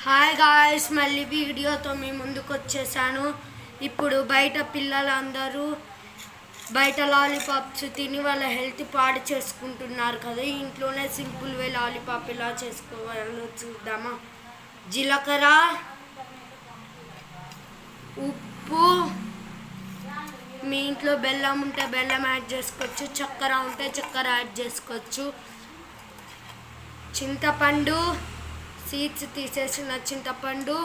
Hi guys, మళ్ళీ వీడియోతో మీ ముందుకు వచ్చేసాను. ఇప్పుడు బయట పిల్లలందరూ బయట లాలీపాప్స్ తిని వాళ్ళ హెల్త్ పాడు చేసుకుంటున్నారు కదా. ఇంట్లోనే సింపుల్ వే లాలీపాప్ ఎలా చేసుకోవాలో చూద్దామా. జీలకర్ర, ఉప్పు, మీ ఇంట్లో బెల్లం ఉంటే బెల్లం యాడ్ చేసుకోవచ్చు, చక్కెర ఉంటే చక్కెర యాడ్ చేసుకోవచ్చు. చింతపండు, సీడ్స్ తీసేసిన చింతపండు,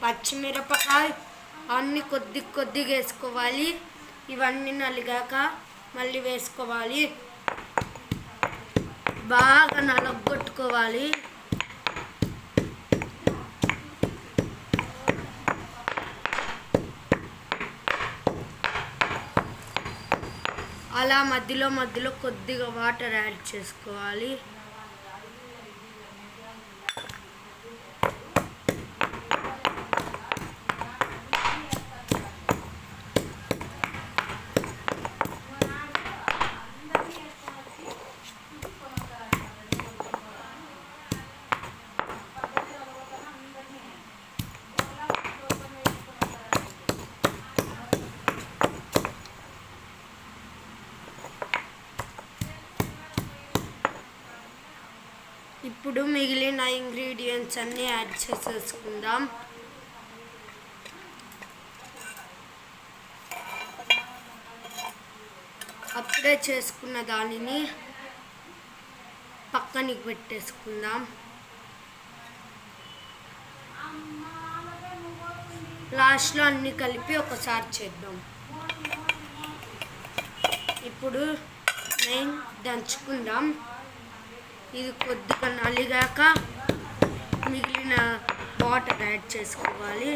పచ్చిమిరపకాయ అన్నీ కొద్దిగా వేసుకోవాలి. ఇవన్నీ నలిగాక మళ్ళీ వేసుకోవాలి. బాగా నలగొట్టుకోవాలి. అలా మధ్యలో కొద్దిగా వాటర్ యాడ్ చేసుకోవాలి. ఇప్పుడు మిగిలిన ఇంగ్రీడియంట్స్ అన్నీ యాడ్ చేసేసుకుందాం. అప్పుడే చేసుకున్న దానిని పక్కనికి పెట్టేసుకుందాం. లాస్ట్లో అన్నీ కలిపి ఒకసారి చేద్దాం. ఇప్పుడు నేను దంచుకుందాం. ఇది కొద్దిగా నలిగాక మిగిలిన వాటర్ యాడ్ చేసుకోవాలి.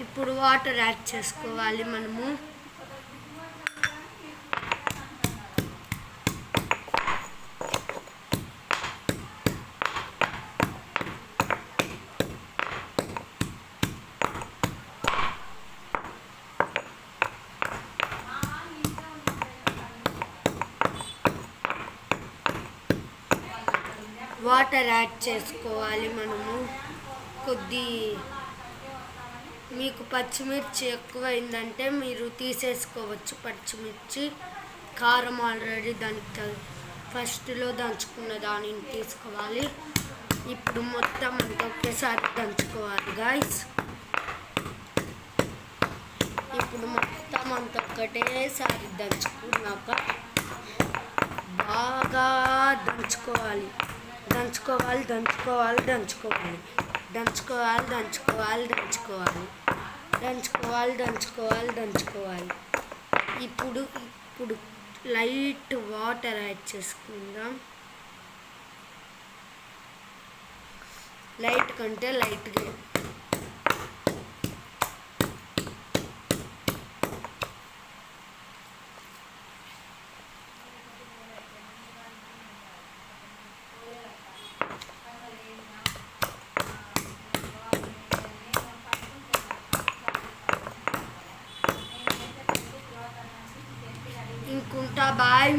ఇప్పుడు వాటర్ యాడ్ చేసుకోవాలి మనము. వాటర్ యాడ్ చేసుకోవాలి మనము. మీకు పచ్చిమిర్చి ఎక్కువైందంటే మీరు తీసేసుకోవచ్చు. పచ్చిమిర్చి కారం ఆల్రెడీ దానికి ఫస్ట్లో దంచుకున్న దానిని తీసుకోవాలి. ఇప్పుడు మొత్తం అంతా ఒకేసారి దంచుకోవాలి గాయ్స్. ఇప్పుడు మొత్తం అంతా ఒకటేసారి దంచుకున్నాక బాగా దంచుకోవాలి. ఇప్పుడు లైట్ వాటర్ యాడ్ చేసుకుందాం. లైట్ కంటే లైట్గా. ఇంకుంటా బాయ్.